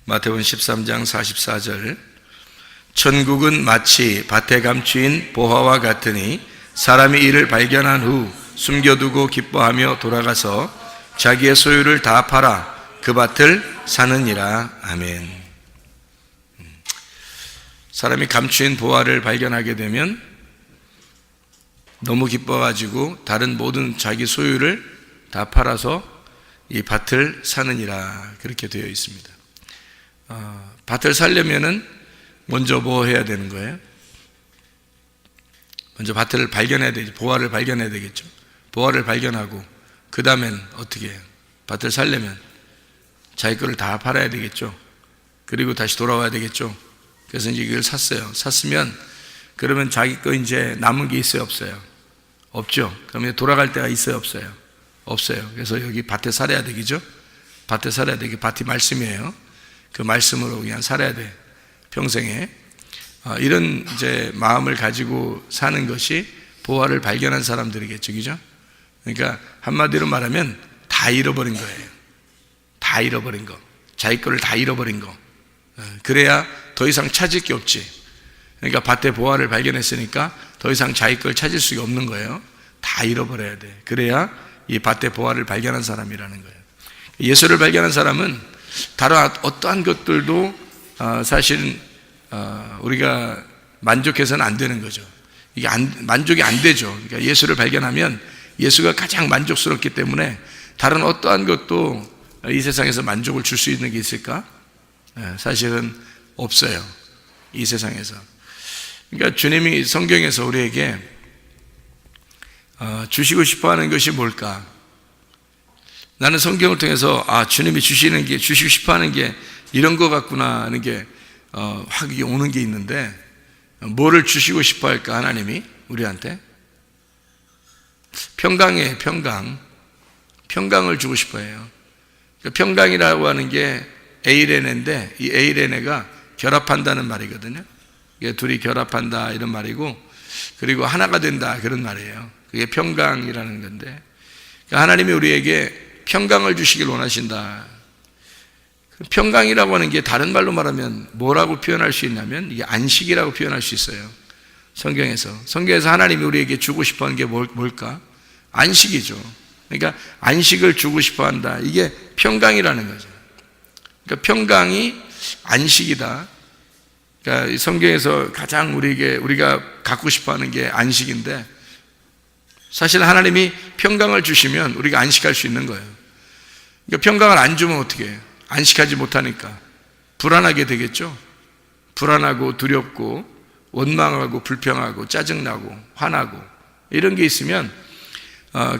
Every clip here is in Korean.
마태복음 13장 44절, 천국은 마치 밭에 감추인 보화와 같으니 사람이 이를 발견한 후 숨겨두고 기뻐하며 돌아가서 자기의 소유를 다 팔아 그 밭을 사느니라. 아멘. 사람이 감추인 보화를 발견하게 되면 너무 기뻐가지고 다른 모든 자기 소유를 다 팔아서 이 밭을 사느니라, 그렇게 되어 있습니다. 밭을 살려면은 먼저 뭐 해야 되는 거예요? 먼저 밭을 발견해야 되죠. 보화를 발견해야 되겠죠. 보화를 발견하고 그 다음엔 어떻게 해요? 밭을 살려면 자기 거를 다 팔아야 되겠죠. 그리고 다시 돌아와야 되겠죠. 그래서 이제 이걸 샀어요. 샀으면 그러면 자기 거 이제 남은 게 있어요, 없어요? 없죠. 그러면 돌아갈 때가 있어요, 없어요? 없어요. 그래서 여기 밭에 살아야 되겠죠. 밭에 살아야 되게, 밭이 말씀이에요. 그 말씀으로 그냥 살아야 돼, 평생에. 이런 이제 마음을 가지고 사는 것이 보화를 발견한 사람들이겠죠, 그죠? 그러니까 한마디로 말하면 다 잃어버린 거예요. 다 잃어버린 거, 자기 거를 다 잃어버린 거. 그래야 더 이상 찾을 게 없지. 그러니까 밭에 보화를 발견했으니까 더 이상 자기 걸 찾을 수가 없는 거예요. 다 잃어버려야 돼. 그래야 이 밭에 보화를 발견한 사람이라는 거예요. 예수를 발견한 사람은 다른 어떠한 것들도 사실은 우리가 만족해서는 안 되는 거죠. 이게 만족이 안 되죠. 그러니까 예수를 발견하면 예수가 가장 만족스럽기 때문에 다른 어떠한 것도 이 세상에서 만족을 줄 수 있는 게 있을까? 사실은 없어요, 이 세상에서. 그러니까 주님이 성경에서 우리에게 주시고 싶어하는 것이 뭘까? 나는 성경을 통해서 주님이 주시고 싶어하는 게 이런 거 같구나 하는 게 확 오는 게 있는데, 뭐를 주시고 싶어할까 하나님이 우리한테? 평강이에요. 평강을 주고 싶어해요. 그러니까 평강이라고 하는 게 에이레네인데, 이 에이레네가 결합한다는 말이거든요. 이게 둘이 결합한다 이런 말이고, 그리고 하나가 된다 그런 말이에요. 그게 평강이라는 건데, 그러니까 하나님이 우리에게 평강을 주시길 원하신다. 평강이라고 하는 게 다른 말로 말하면 뭐라고 표현할 수 있냐면 이게 안식이라고 표현할 수 있어요. 성경에서 하나님이 우리에게 주고 싶어하는 게 뭘까? 안식이죠. 그러니까 안식을 주고 싶어한다. 이게 평강이라는 거죠. 그러니까 평강이 안식이다. 그러니까 성경에서 가장 우리가 갖고 싶어하는 게 안식인데, 사실 하나님이 평강을 주시면 우리가 안식할 수 있는 거예요. 그러니까 평강을 안 주면 어떻게 해요? 안식하지 못하니까 불안하게 되겠죠. 불안하고 두렵고 원망하고 불평하고 짜증나고 화나고 이런 게 있으면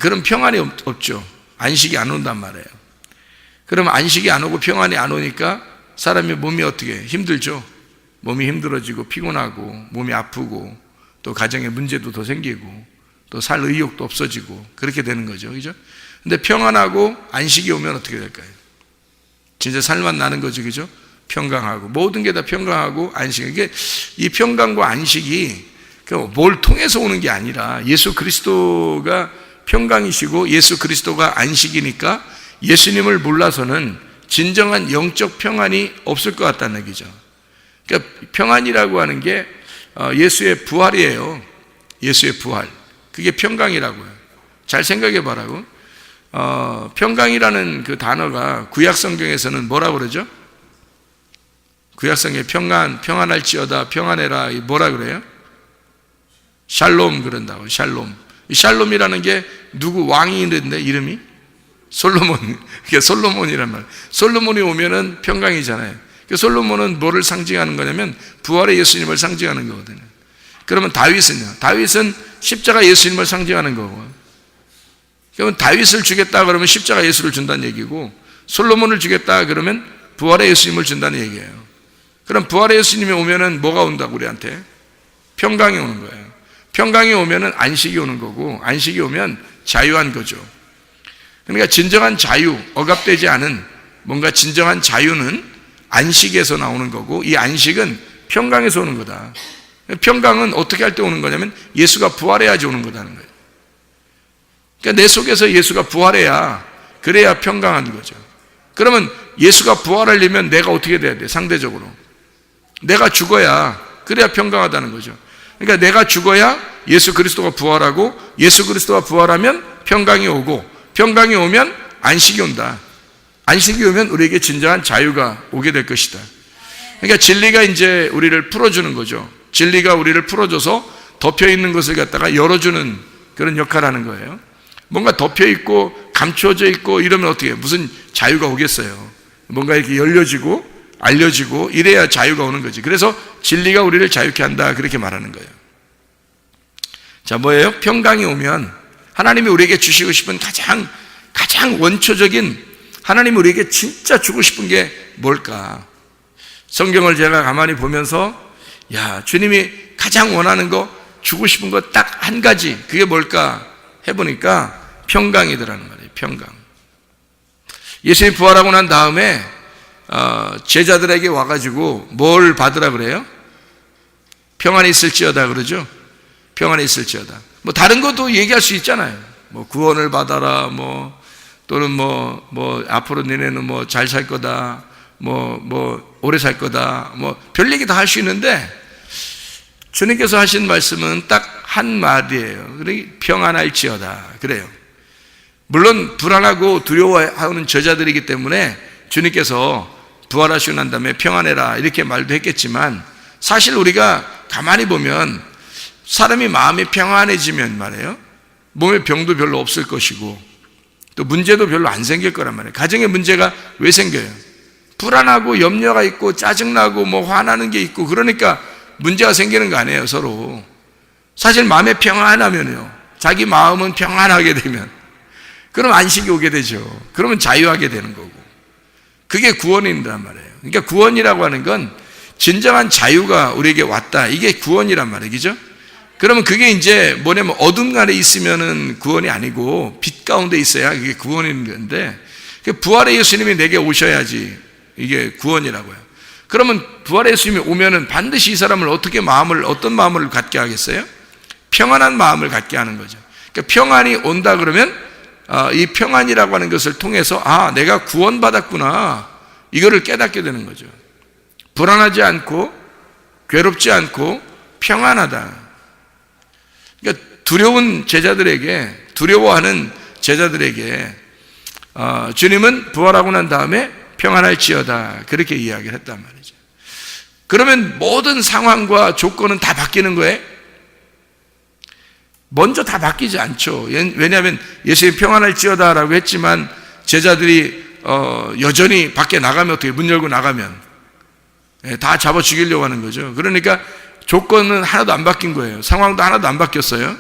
그런 평안이 없죠. 안식이 안 온단 말이에요. 그러면 안식이 안 오고 평안이 안 오니까 사람의 몸이 어떻게 해요? 힘들죠. 몸이 힘들어지고 피곤하고 몸이 아프고 또 가정에 문제도 더 생기고 또 살 의욕도 없어지고 그렇게 되는 거죠, 그죠? 근데 평안하고 안식이 오면 어떻게 될까요? 진짜 살만 나는 거죠, 그죠? 평강하고 모든 게 다 평강하고 안식. 이게 이 평강과 안식이 뭘 통해서 오는 게 아니라 예수 그리스도가 평강이시고 예수 그리스도가 안식이니까 예수님을 몰라서는 진정한 영적 평안이 없을 것 같다는 얘기죠. 그러니까 평안이라고 하는 게 예수의 부활이에요. 예수의 부활. 그게 평강이라고요. 잘 생각해 봐라고. 평강이라는 그 단어가 구약 성경에서는 뭐라고 그러죠? 구약 성경에 평안할지어다, 평안해라, 뭐라 그래요? 샬롬 그런다고. 샬롬. 이 샬롬이라는 게 누구 왕이 있는데 이름이? 솔로몬. 그게 솔로몬이란 말. 솔로몬이 오면은 평강이잖아요. 그 솔로몬은 뭐를 상징하는 거냐면 부활의 예수님을 상징하는 거거든요. 그러면 다윗은요? 다윗은 십자가 예수님을 상징하는 거고. 그러면 다윗을 주겠다 그러면 십자가 예수를 준다는 얘기고, 솔로몬을 주겠다 그러면 부활의 예수님을 준다는 얘기예요. 그럼 부활의 예수님이 오면은 뭐가 온다고 우리한테? 평강이 오는 거예요. 평강이 오면은 안식이 오는 거고, 안식이 오면 자유한 거죠. 그러니까 진정한 자유, 억압되지 않은 뭔가 진정한 자유는 안식에서 나오는 거고, 이 안식은 평강에서 오는 거다. 평강은 어떻게 할 때 오는 거냐면 예수가 부활해야지 오는 거다는 거예요. 그러니까 내 속에서 예수가 부활해야, 그래야 평강한 거죠. 그러면 예수가 부활하려면 내가 어떻게 돼야 돼? 상대적으로 내가 죽어야, 그래야 평강하다는 거죠. 그러니까 내가 죽어야 예수 그리스도가 부활하고, 예수 그리스도가 부활하면 평강이 오고, 평강이 오면 안식이 온다. 안식이 오면 우리에게 진정한 자유가 오게 될 것이다. 그러니까 진리가 이제 우리를 풀어주는 거죠. 진리가 우리를 풀어줘서 덮여있는 것을 갖다가 열어주는 그런 역할을 하는 거예요. 뭔가 덮여있고 감춰져 있고 이러면 어떻게 해요? 무슨 자유가 오겠어요? 뭔가 이렇게 열려지고 알려지고 이래야 자유가 오는 거지. 그래서 진리가 우리를 자유케 한다, 그렇게 말하는 거예요. 자, 뭐예요? 평강이 오면 하나님이 우리에게 주시고 싶은 가장 원초적인, 하나님이 우리에게 진짜 주고 싶은 게 뭘까? 성경을 제가 가만히 보면서, 야, 주님이 가장 원하는 거, 주고 싶은 거 딱 한 가지, 그게 뭘까 해보니까 평강이더라는 말이에요. 평강. 예수님이 부활하고 난 다음에 제자들에게 와가지고 뭘 받으라 그래요? 평안이 있을지어다 그러죠. 평안이 있을지어다. 뭐 다른 것도 얘기할 수 있잖아요. 뭐 구원을 받아라, 뭐 또는 뭐 앞으로 너네는 뭐 잘 살 거다, 뭐 오래 살 거다, 뭐 별 얘기 다 할 수 있는데, 주님께서 하신 말씀은 딱 한 말이에요. 그러니 평안할지어다 그래요. 물론 불안하고 두려워하는 저자들이기 때문에 주님께서 부활하시고 난 다음에 평안해라 이렇게 말도 했겠지만, 사실 우리가 가만히 보면 사람이 마음이 평안해지면 말이에요, 몸에 병도 별로 없을 것이고 또 문제도 별로 안 생길 거란 말이에요. 가정에 문제가 왜 생겨요? 불안하고 염려가 있고 짜증나고 뭐 화나는 게 있고, 그러니까 문제가 생기는 거 아니에요, 서로. 사실 마음에 평안하면요, 자기 마음은 평안하게 되면 그럼 안식이 오게 되죠. 그러면 자유하게 되는 거고, 그게 구원이란 말이에요. 그러니까 구원이라고 하는 건 진정한 자유가 우리에게 왔다, 이게 구원이란 말이죠. 그러면 그게 이제 뭐냐면 어둠 안에 있으면은 구원이 아니고 빛 가운데 있어야 그게 구원인 건데, 부활의 예수님이 내게 오셔야지 이게 구원이라고요. 그러면 부활의 예수님이 오면은 반드시 이 사람을 어떤 마음을 갖게 하겠어요? 평안한 마음을 갖게 하는 거죠. 그러니까 평안이 온다 그러면 이 평안이라고 하는 것을 통해서 내가 구원받았구나, 이거를 깨닫게 되는 거죠. 불안하지 않고 괴롭지 않고 평안하다. 그러니까 두려워하는 제자들에게 주님은 부활하고 난 다음에 평안할지어다, 그렇게 이야기를 했단 말이죠. 그러면 모든 상황과 조건은 다 바뀌는 거예요? 먼저 다 바뀌지 않죠. 왜냐하면 예수님 평안할지어다 라고 했지만 제자들이 여전히 밖에 나가면 어떻게, 문 열고 나가면 다 잡아 죽이려고 하는 거죠. 그러니까 조건은 하나도 안 바뀐 거예요. 상황도 하나도 안 바뀌었어요.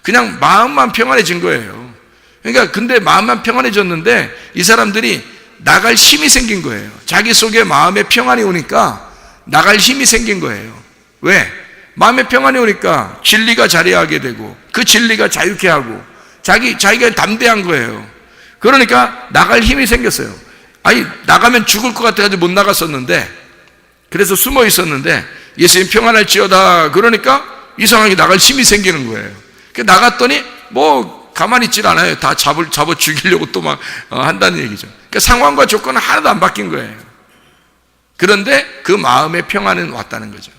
그냥 마음만 평안해진 거예요. 그러니까 근데 마음만 평안해졌는데 이 사람들이 나갈 힘이 생긴 거예요. 자기 속에 마음에 평안이 오니까 나갈 힘이 생긴 거예요. 왜? 마음에 평안이 오니까 진리가 자리하게 되고, 그 진리가 자유케 하고, 자기가 담대한 거예요. 그러니까 나갈 힘이 생겼어요. 아니, 나가면 죽을 것 같아가지고 못 나갔었는데, 그래서 숨어 있었는데 예수님 평안할지어다 그러니까 이상하게 나갈 힘이 생기는 거예요. 나갔더니 뭐 가만히 있질 않아요. 다 잡아 죽이려고 또 막 한다는 얘기죠. 그러니까 상황과 조건은 하나도 안 바뀐 거예요. 그런데 그 마음의 평안은 왔다는 거죠.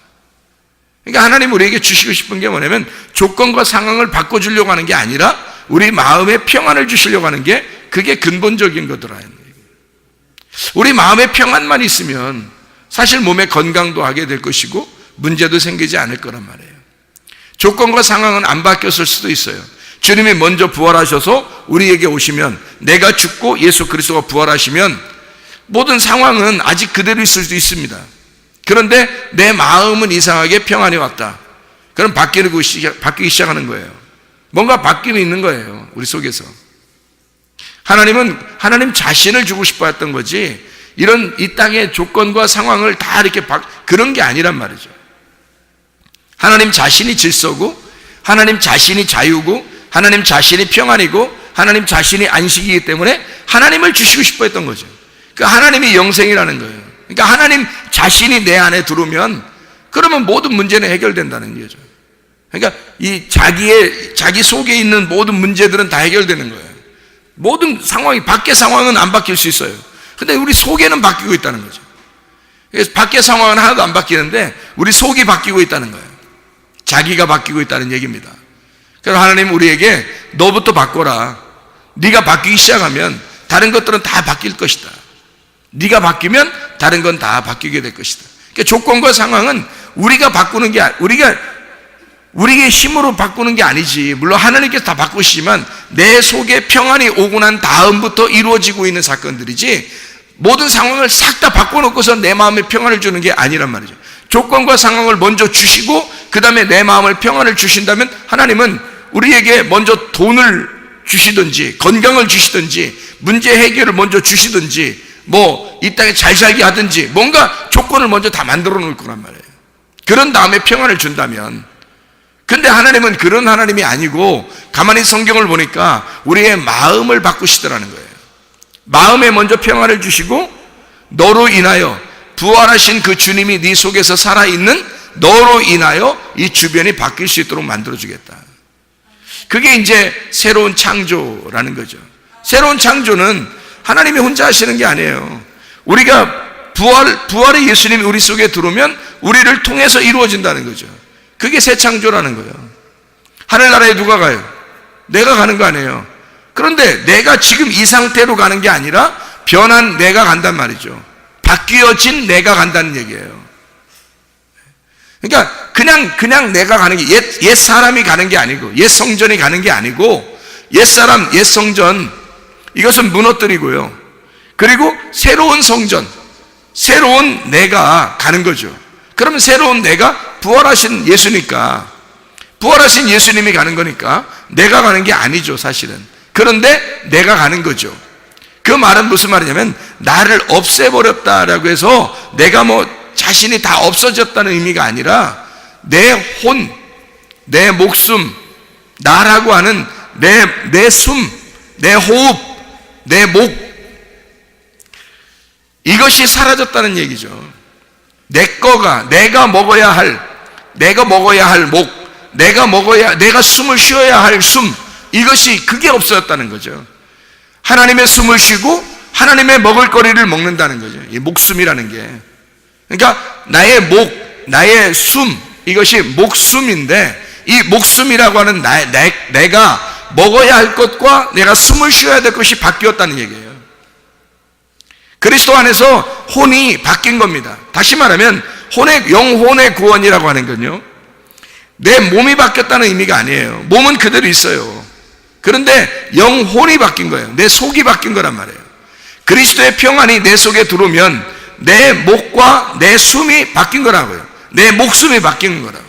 그러니까 하나님 우리에게 주시고 싶은 게 뭐냐면 조건과 상황을 바꿔주려고 하는 게 아니라 우리 마음의 평안을 주시려고 하는 게, 그게 근본적인 거더라. 우리 마음의 평안만 있으면 사실 몸의 건강도 하게 될 것이고 문제도 생기지 않을 거란 말이에요. 조건과 상황은 안 바뀌었을 수도 있어요. 주님이 먼저 부활하셔서 우리에게 오시면, 내가 죽고 예수 그리스도가 부활하시면 모든 상황은 아직 그대로 있을 수도 있습니다. 그런데 내 마음은 이상하게 평안이 왔다. 그럼 바뀌기 시작하는 거예요. 뭔가 바뀜이 있는 거예요, 우리 속에서. 하나님 자신을 주고 싶어 했던 거지, 이런 이 땅의 조건과 상황을 다 이렇게 그런 게 아니란 말이죠. 하나님 자신이 질서고, 하나님 자신이 자유고, 하나님 자신이 평안이고, 하나님 자신이 안식이기 때문에 하나님을 주시고 싶어 했던 거죠. 그 하나님이 영생이라는 거예요. 그러니까 하나님 자신이 내 안에 들어오면 그러면 모든 문제는 해결된다는 거죠. 그러니까 자기 속에 있는 모든 문제들은 다 해결되는 거예요. 모든 상황이, 밖의 상황은 안 바뀔 수 있어요. 근데 우리 속에는 바뀌고 있다는 거죠. 그래서 밖의 상황은 하나도 안 바뀌는데 우리 속이 바뀌고 있다는 거예요. 자기가 바뀌고 있다는 얘기입니다. 그래서 하나님은 우리에게 너부터 바꿔라. 네가 바뀌기 시작하면 다른 것들은 다 바뀔 것이다. 네가 바뀌면 다른 건 다 바뀌게 될 것이다. 그러니까 조건과 상황은 우리가 바꾸는 게 우리의 힘으로 바꾸는 게 아니지. 물론 하나님께서 다 바꾸시지만 내 속에 평안이 오고 난 다음부터 이루어지고 있는 사건들이지, 모든 상황을 싹 다 바꿔놓고서 내 마음에 평안을 주는 게 아니란 말이죠. 조건과 상황을 먼저 주시고 그 다음에 내 마음을 평안을 주신다면 하나님은 우리에게 먼저 돈을 주시든지 건강을 주시든지 문제 해결을 먼저 주시든지 뭐 이 땅에 잘 살게 하든지 뭔가 조건을 먼저 다 만들어 놓을 거란 말이에요. 그런 다음에 평안을 준다면. 근데 하나님은 그런 하나님이 아니고 가만히 성경을 보니까 우리의 마음을 바꾸시더라는 거예요. 마음에 먼저 평안을 주시고 너로 인하여 부활하신 그 주님이 네 속에서 살아있는 너로 인하여 이 주변이 바뀔 수 있도록 만들어주겠다. 그게 이제 새로운 창조라는 거죠. 새로운 창조는 하나님이 혼자 하시는 게 아니에요. 우리가 부활의 예수님이 우리 속에 들어오면 우리를 통해서 이루어진다는 거죠. 그게 새 창조라는 거예요. 하늘나라에 누가 가요? 내가 가는 거 아니에요. 그런데 내가 지금 이 상태로 가는 게 아니라 변한 내가 간단 말이죠. 바뀌어진 내가 간다는 얘기예요. 그러니까 그냥 내가 가는 게 옛 사람이 가는 게 아니고 옛 성전이 가는 게 아니고 옛 사람, 옛 성전 이것은 무너뜨리고요. 그리고 새로운 성전, 새로운 내가 가는 거죠. 그러면 새로운 내가 부활하신 예수니까, 부활하신 예수님이 가는 거니까 내가 가는 게 아니죠, 사실은. 그런데 내가 가는 거죠. 그 말은 무슨 말이냐면 나를 없애버렸다라고 해서 내가 뭐 자신이 다 없어졌다는 의미가 아니라 내 혼, 내 목숨, 나라고 하는 내 숨, 내 호흡, 내 목, 이것이 사라졌다는 얘기죠. 내 거가, 내가 먹어야 할 목, 내가 숨을 쉬어야 할 숨, 이것이 그게 없어졌다는 거죠. 하나님의 숨을 쉬고 하나님의 먹을거리를 먹는다는 거죠. 이 목숨이라는 게. 그러니까 나의 목, 나의 숨, 이것이 목숨인데 이 목숨이라고 하는 내가 먹어야 할 것과 내가 숨을 쉬어야 될 것이 바뀌었다는 얘기예요. 그리스도 안에서 혼이 바뀐 겁니다. 다시 말하면 영혼의 구원이라고 하는 건요, 내 몸이 바뀌었다는 의미가 아니에요. 몸은 그대로 있어요. 그런데 영혼이 바뀐 거예요. 내 속이 바뀐 거란 말이에요. 그리스도의 평안이 내 속에 들어오면 내 목과 내 숨이 바뀐 거라고요. 내 목숨이 바뀐 거라고.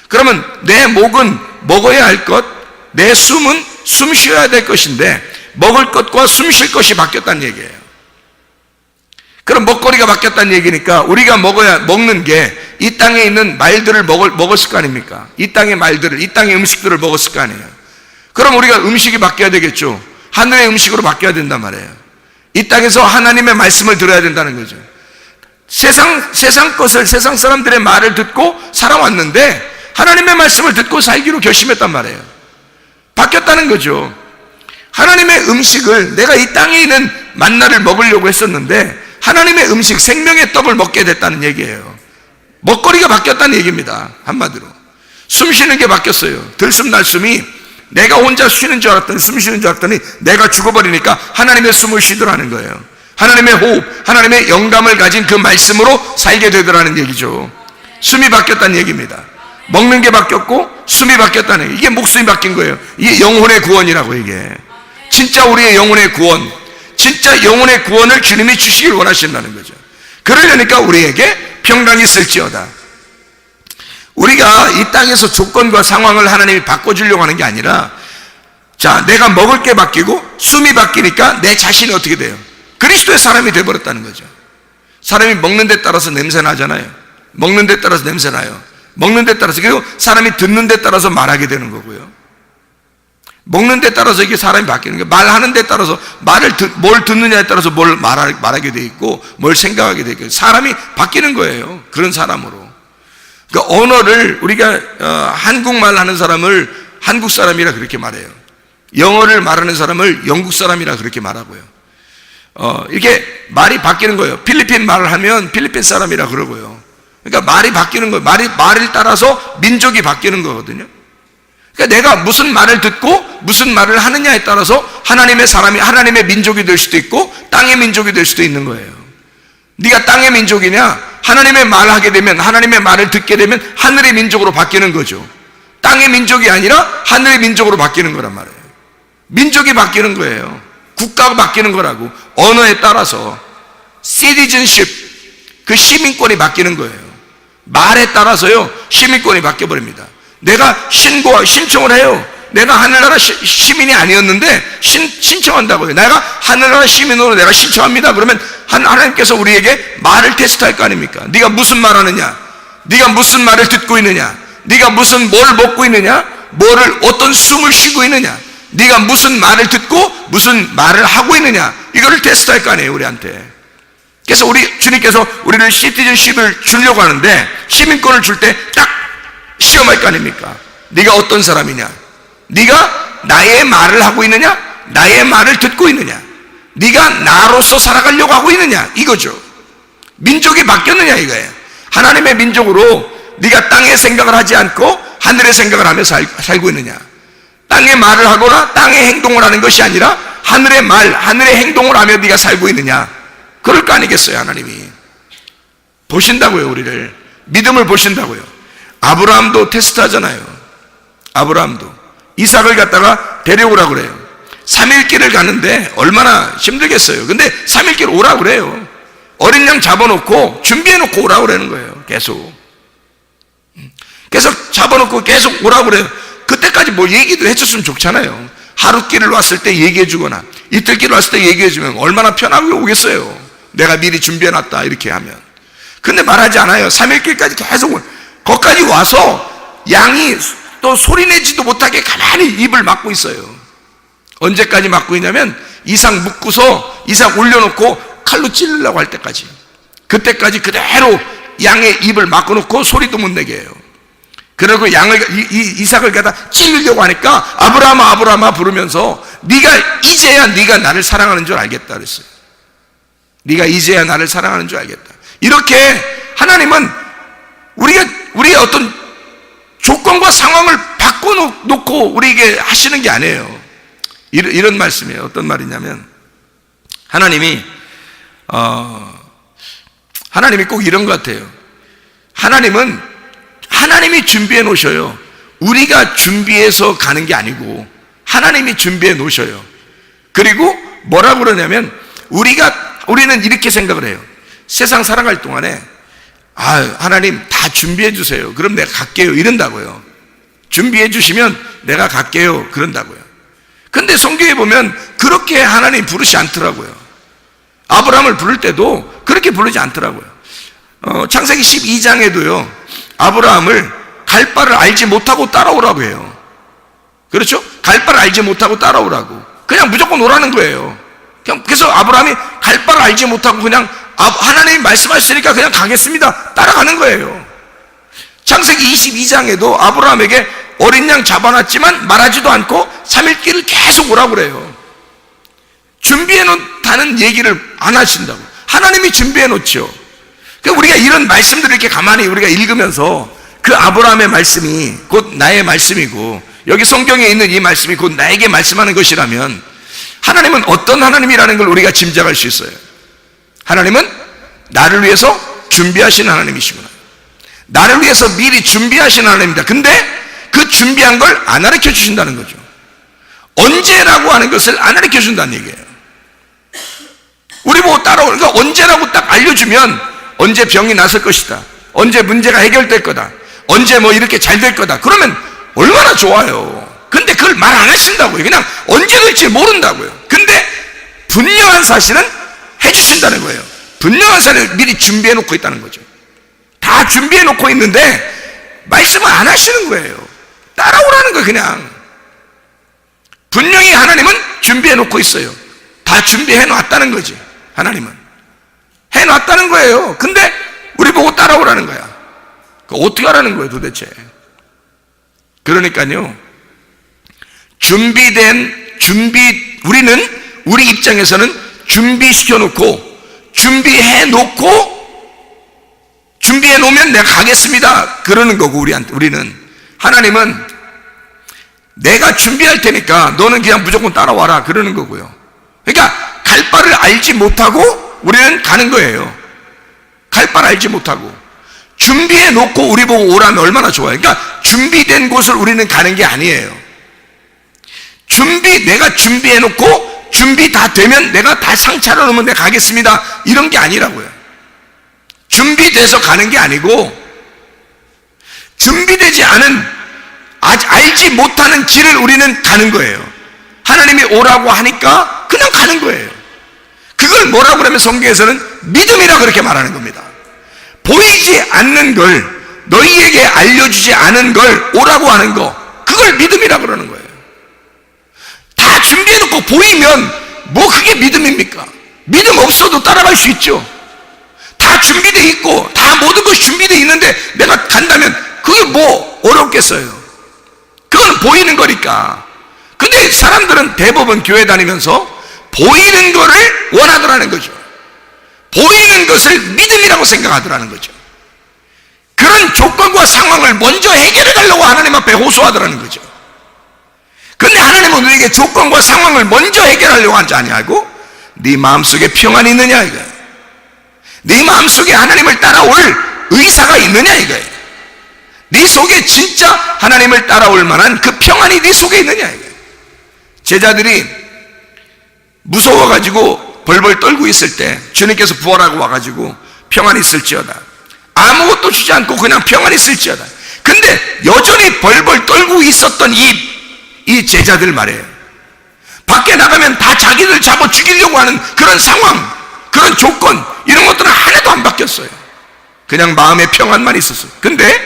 그러면 내 목은 먹어야 할 것, 내 숨은 숨 쉬어야 될 것인데 먹을 것과 숨 쉴 것이 바뀌었다는 얘기예요. 그럼 먹거리가 바뀌었다는 얘기니까 우리가 먹는 게 이 땅에 있는 말들을 먹었을 거 아닙니까? 이 땅의 말들을, 이 땅의 음식들을 먹었을 거 아니에요. 그럼 우리가 음식이 바뀌어야 되겠죠. 하늘의 음식으로 바뀌어야 된단 말이에요. 이 땅에서 하나님의 말씀을 들어야 된다는 거죠. 세상 것을, 세상 사람들의 말을 듣고 살아왔는데 하나님의 말씀을 듣고 살기로 결심했단 말이에요. 바뀌었다는 거죠. 하나님의 음식을, 내가 이 땅에 있는 만나를 먹으려고 했었는데 하나님의 음식, 생명의 떡을 먹게 됐다는 얘기예요. 먹거리가 바뀌었다는 얘기입니다. 한마디로 숨 쉬는 게 바뀌었어요. 들숨날숨이 내가 혼자 쉬는 줄 알았더니, 숨 쉬는 줄 알았더니 내가 죽어버리니까 하나님의 숨을 쉬더라는 거예요. 하나님의 호흡, 하나님의 영감을 가진 그 말씀으로 살게 되더라는 얘기죠. 숨이 바뀌었다는 얘기입니다. 먹는 게 바뀌었고 숨이 바뀌었다는 얘기. 이게 목숨이 바뀐 거예요. 이게 영혼의 구원이라고. 이게 진짜 우리의 영혼의 구원, 진짜 영혼의 구원을 주님이 주시길 원하신다는 거죠. 그러려니까 우리에게 평강이 있을지어다. 우리가 이 땅에서 조건과 상황을 하나님이 바꿔주려고 하는 게 아니라, 자, 내가 먹을 게 바뀌고 숨이 바뀌니까 내 자신이 어떻게 돼요? 그리스도의 사람이 되어버렸다는 거죠. 사람이 먹는 데 따라서 냄새 나잖아요. 먹는 데 따라서 냄새 나요. 먹는 데 따라서, 그리고 사람이 듣는 데 따라서 말하게 되는 거고요. 먹는 데 따라서 이게 사람이 바뀌는 거예요. 말하는 데 따라서 뭘 듣느냐에 따라서 뭘 말하게 돼 있고 뭘 생각하게 돼 있고 사람이 바뀌는 거예요. 그런 사람으로. 그러니까 언어를 우리가 한국말 하는 사람을 한국 사람이라 그렇게 말해요. 영어를 말하는 사람을 영국 사람이라 그렇게 말하고요. 이렇게 말이 바뀌는 거예요. 필리핀 말을 하면 필리핀 사람이라 그러고요. 그러니까 말이 바뀌는 거예요. 말을 따라서 민족이 바뀌는 거거든요. 그러니까 내가 무슨 말을 듣고 무슨 말을 하느냐에 따라서 하나님의 사람이 하나님의 민족이 될 수도 있고 땅의 민족이 될 수도 있는 거예요. 네가 땅의 민족이냐? 하나님의 말을 하게 되면, 하나님의 말을 듣게 되면 하늘의 민족으로 바뀌는 거죠. 땅의 민족이 아니라 하늘의 민족으로 바뀌는 거란 말이에요. 민족이 바뀌는 거예요. 국가가 바뀌는 거라고. 언어에 따라서 citizenship, 그 시민권이 바뀌는 거예요. 말에 따라서요 시민권이 바뀌어버립니다. 내가 신청을 해요. 내가 하늘나라 시민이 아니었는데 신청한다고요. 내가 하늘나라 시민으로 내가 신청합니다. 그러면 하나님께서 우리에게 말을 테스트할 거 아닙니까? 네가 무슨 말 하느냐? 네가 무슨 말을 듣고 있느냐? 네가 뭘 먹고 있느냐? 어떤 숨을 쉬고 있느냐? 네가 무슨 말을 듣고 무슨 말을 하고 있느냐? 이거를 테스트할 거 아니에요, 우리한테. 그래서 주님께서 우리를 시티즌십을 주려고 하는데, 시민권을 줄 때 딱 시험할 거 아닙니까? 네가 어떤 사람이냐? 네가 나의 말을 하고 있느냐? 나의 말을 듣고 있느냐? 네가 나로서 살아가려고 하고 있느냐? 이거죠. 민족이 바뀌었느냐 이거예요. 하나님의 민족으로 네가 땅의 생각을 하지 않고 하늘의 생각을 하며 살고 있느냐? 땅의 말을 하거나 땅의 행동을 하는 것이 아니라 하늘의 말, 하늘의 행동을 하며 네가 살고 있느냐? 그럴 거 아니겠어요. 하나님이 보신다고요. 우리를 믿음을 보신다고요. 아브라함도 테스트하잖아요. 아브라함도 이삭을 갖다가 데려오라고 그래요. 3일 길을 가는데 얼마나 힘들겠어요. 근데 3일 길 오라고 그래요. 어린 양 잡아놓고 준비해놓고 오라고 그러는 거예요. 계속 잡아놓고 계속 오라고 그래요. 그때까지 뭐 얘기도 해줬으면 좋잖아요. 하루 길을 왔을 때 얘기해주거나 이틀 길을 왔을 때 얘기해주면 얼마나 편하게 오겠어요. 내가 미리 준비해놨다 이렇게 하면. 근데 말하지 않아요. 3일 길까지 계속 거기까지 와서 양이 또 소리내지도 못하게 가만히 입을 막고 있어요. 언제까지 막고 있냐면 이삭 묶고서 이삭 올려놓고 칼로 찌르려고 할 때까지. 그때까지 그대로 양의 입을 막아놓고 소리도 못 내게 해요. 그리고 이삭을 갖다 찌르려고 하니까 아브라함아 아브라함아 부르면서 이제야 네가 나를 사랑하는 줄 알겠다 그랬어요. 네가 이제야 나를 사랑하는 줄 알겠다. 이렇게 하나님은 우리의 어떤 조건과 상황을 바꿔놓고 우리에게 하시는 게 아니에요. 이런 말씀이에요. 어떤 말이냐면 하나님이 꼭 이런 것 같아요. 하나님이 준비해 놓으셔요. 우리가 준비해서 가는 게 아니고 하나님이 준비해 놓으셔요. 그리고 뭐라고 그러냐면 우리는 이렇게 생각을 해요. 세상 살아갈 동안에 하나님 다 준비해 주세요. 그럼 내가 갈게요. 이런다고요. 준비해 주시면 내가 갈게요. 그런다고요. 근데 성경에 보면 그렇게 하나님 부르지 않더라고요. 아브라함을 부를 때도 그렇게 부르지 않더라고요. 창세기 12장에도요 아브라함을 갈 바를 알지 못하고 따라오라고 해요. 그렇죠? 갈 바를 알지 못하고 따라오라고. 그냥 무조건 오라는 거예요. 그래서 아브라함이 갈 바를 알지 못하고 그냥 하나님이 말씀하셨으니까 그냥 가겠습니다. 따라가는 거예요. 창세기 22장에도 아브라함에게 어린 양 잡아놨지만 말하지도 않고 3일 길을 계속 오라고 그래요. 준비해 놓다는 얘기를 안 하신다고. 하나님이 준비해 놓죠. 그러니까 우리가 이런 말씀들을 이렇게 가만히 우리가 읽으면서 그 아브라함의 말씀이 곧 나의 말씀이고 여기 성경에 있는 이 말씀이 곧 나에게 말씀하는 것이라면 하나님은 어떤 하나님이라는 걸 우리가 짐작할 수 있어요. 하나님은 나를 위해서 준비하신 하나님이시구나. 나를 위해서 미리 준비하신 하나님입니다. 근데 그 준비한 걸 안 가르쳐 주신다는 거죠. 언제라고 하는 것을 안 가르쳐 준다는 얘기예요. 우리 보고 따라오는, 그러니까 언제라고 딱 알려주면 언제 병이 났을 것이다. 언제 문제가 해결될 거다. 언제 뭐 이렇게 잘 될 거다. 그러면 얼마나 좋아요. 근데 그걸 말 안 하신다고요. 그냥 언제 될지 모른다고요. 근데 분명한 사실은 해주신다는 거예요. 분명한 사실은 미리 준비해 놓고 있다는 거죠. 다 준비해 놓고 있는데 말씀을 안 하시는 거예요. 따라오라는 거예요. 그냥 분명히 하나님은 준비해 놓고 있어요. 다 준비해 놨다는 거지. 하나님은 해놨다는 거예요. 근데 우리 보고 따라오라는 거야. 어떻게 하라는 거예요 도대체. 그러니까요 우리는 우리 입장에서는 준비시켜 놓고 준비해 놓으면 내가 가겠습니다 그러는 거고, 우리는. 하나님은 내가 준비할 테니까 너는 그냥 무조건 따라와라 그러는 거고요. 그러니까 갈 바를 알지 못하고 우리는 가는 거예요. 갈 바를 알지 못하고. 준비해 놓고 우리 보고 오라면 얼마나 좋아요. 그러니까 준비된 곳을 우리는 가는 게 아니에요. 내가 준비해 놓고 준비 다 되면 내가 다 상 차려놓으면 내가 가겠습니다 이런 게 아니라고요. 준비돼서 가는 게 아니고, 준비되지 않은, 아직 알지 못하는 길을 우리는 가는 거예요. 하나님이 오라고 하니까 그냥 가는 거예요. 그걸 뭐라고 그러면 성경에서는 믿음이라 그렇게 말하는 겁니다. 보이지 않는 걸, 너희에게 알려주지 않은 걸 오라고 하는 거, 그걸 믿음이라 그러는 거예요. 다 준비해놓고 보이면 뭐 그게 믿음입니까? 믿음 없어도 따라갈 수 있죠. 다 준비되어 있고 다 모든 것이 준비되어 있는데 내가 간다면 그게 뭐 어렵겠어요. 그건 보이는 거니까. 근데 사람들은 대부분 교회 다니면서 보이는 거를 원하더라는 거죠. 보이는 것을 믿음이라고 생각하더라는 거죠. 그런 조건과 상황을 먼저 해결해 가려고 하나님 앞에 호소하더라는 거죠. 근데 하나님은 우리에게 조건과 상황을 먼저 해결하려고 하지 아니하고 네 마음속에 평안이 있느냐 이거예요. 네 마음속에 하나님을 따라올 의사가 있느냐 이거예요. 네 속에 진짜 하나님을 따라올 만한 그 평안이 네 속에 있느냐 이거예요. 제자들이 무서워가지고 벌벌 떨고 있을 때 주님께서 부활하고 와가지고 평안이 있을지어다, 아무것도 주지 않고 그냥 평안이 있을지어다. 근데 여전히 벌벌 떨고 있었던 이 제자들 말이에요. 밖에 나가면 다 자기들 잡아 죽이려고 하는 그런 상황, 그런 조건, 이런 것들은 하나도 안 바뀌었어요. 그냥 마음의 평안만 있었어요. 근데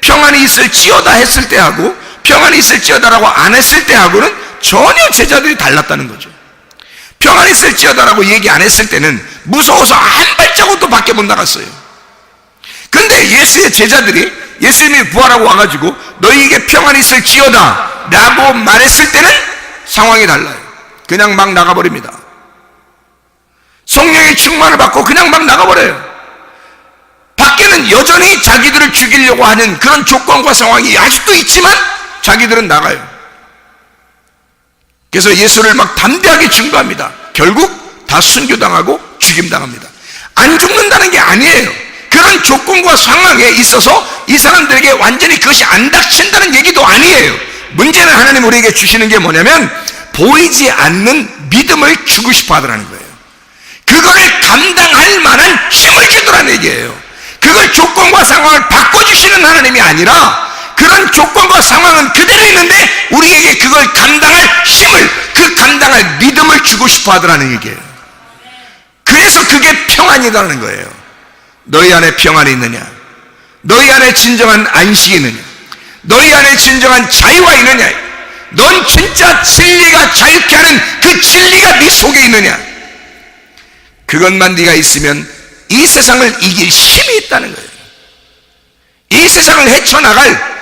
평안이 있을지어다 했을 때하고 평안이 있을지어다라고 안 했을 때하고는 전혀 제자들이 달랐다는 거죠. 평안이 있을지어다라고 얘기 안 했을 때는 무서워서 한 발자국도 밖에 못 나갔어요. 근데 예수의 제자들이 예수님이 부활하고 와가지고 너희에게 평안이 있을지어다 라고 말했을 때는 상황이 달라요. 그냥 막 나가버립니다. 성령의 충만을 받고 그냥 막 나가버려요. 밖에는 여전히 자기들을 죽이려고 하는 그런 조건과 상황이 아직도 있지만 자기들은 나가요. 그래서 예수를 막 담대하게 증거합니다. 결국 다 순교당하고 죽임당합니다. 안 죽는다는 게 아니에요. 그런 조건과 상황에 있어서 이 사람들에게 완전히 그것이 안 닥친다는 얘기도 아니에요. 문제는 하나님 우리에게 주시는 게 뭐냐면 보이지 않는 믿음을 주고 싶어 하더라는 거예요. 그거를 감당할 만한 힘을 주더라는 얘기예요. 그걸 조건과 상황을 바꿔주시는 하나님이 아니라 그런 조건과 상황은 그대로 있는데 우리에게 그걸 감당할 힘을, 그 감당할 믿음을 주고 싶어 하더라는 얘기예요. 그래서 그게 평안이라는 거예요. 너희 안에 평안이 있느냐? 너희 안에 진정한 안식이 있느냐? 너희 안에 진정한 자유가 있느냐? 넌 진짜 진리가 자유케 하는 그 진리가 네 속에 있느냐? 그것만 네가 있으면 이 세상을 이길 힘이 있다는 거예요. 이 세상을 헤쳐나갈,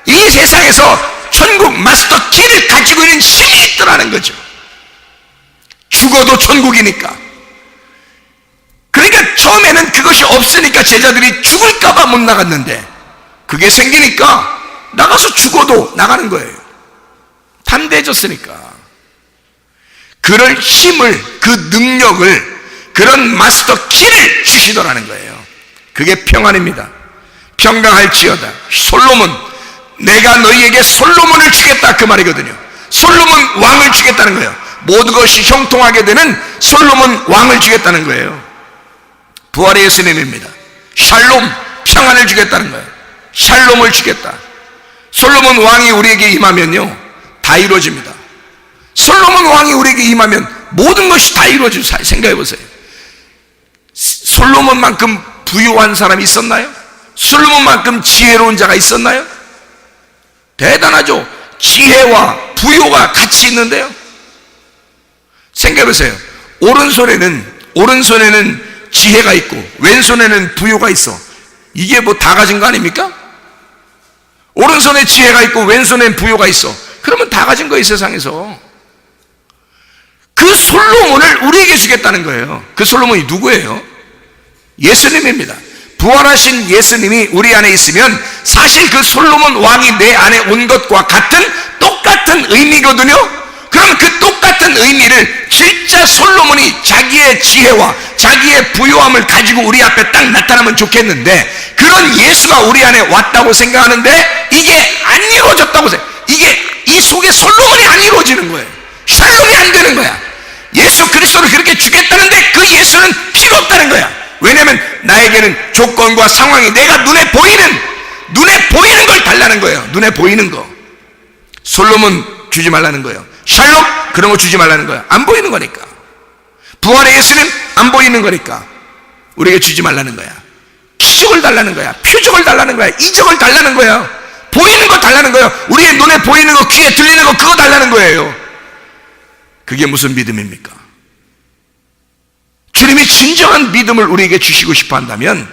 이 세상에서 천국 마스터 키를 가지고 있는 힘이 있더라는 거죠. 죽어도 천국이니까. 그러니까 처음에는 그것이 없으니까 제자들이 죽을까봐 못 나갔는데 그게 생기니까 나가서 죽어도 나가는 거예요. 담대해졌으니까. 그럴 힘을, 그 능력을, 그런 마스터 키를 주시더라는 거예요. 그게 평안입니다. 평강할지어다. 솔로몬, 내가 너희에게 솔로몬을 주겠다 그 말이거든요. 솔로몬 왕을 주겠다는 거예요. 모든 것이 형통하게 되는 솔로몬 왕을 주겠다는 거예요. 부활의 예수님입니다. 샬롬, 평안을 주겠다는 거예요. 샬롬을 주겠다. 솔로몬 왕이 우리에게 임하면요 다 이루어집니다. 솔로몬 왕이 우리에게 임하면 모든 것이 다 이루어지고, 생각해 보세요. 솔로몬만큼 부유한 사람이 있었나요? 솔로몬만큼 지혜로운 자가 있었나요? 대단하죠. 지혜와 부유가 같이 있는데요. 생각해 보세요. 오른손에는 지혜가 있고 왼손에는 부유가 있어. 이게 뭐 다 가진 거 아닙니까? 오른손에 지혜가 있고 왼손엔 부유가 있어. 그러면 다 가진 거예요, 세상에서. 그 솔로몬을 우리에게 주겠다는 거예요. 그 솔로몬이 누구예요? 예수님입니다. 부활하신 예수님이 우리 안에 있으면 사실 그 솔로몬 왕이 내 안에 온 것과 똑같은 의미거든요. 그럼 그 똑같은 의미를 진짜 솔로몬이 자기의 지혜와 자기의 부요함을 가지고 우리 앞에 딱 나타나면 좋겠는데, 그런 예수가 우리 안에 왔다고 생각하는데 이게 안 이루어졌다고 이 속에 솔로몬이 안 이루어지는 거예요. 샬롬이 안 되는 거야. 예수 그리스도를 그렇게 주겠다는데 그 예수는 필요 없다는 거야. 왜냐하면 나에게는 조건과 상황이 내가 눈에 보이는 걸 달라는 거예요. 눈에 보이는 거. 솔로몬 주지 말라는 거예요. 샬롬 그런 거 주지 말라는 거예요. 안 보이는 거니까. 부활의 예수님 안 보이는 거니까 우리에게 주지 말라는 거야. 기적을 달라는 거야. 표적을 달라는 거야. 이적을 달라는 거야. 보이는 거 달라는 거예요. 우리의 눈에 보이는 거, 귀에 들리는 거, 그거 달라는 거예요. 그게 무슨 믿음입니까? 주님이 진정한 믿음을 우리에게 주시고 싶어 한다면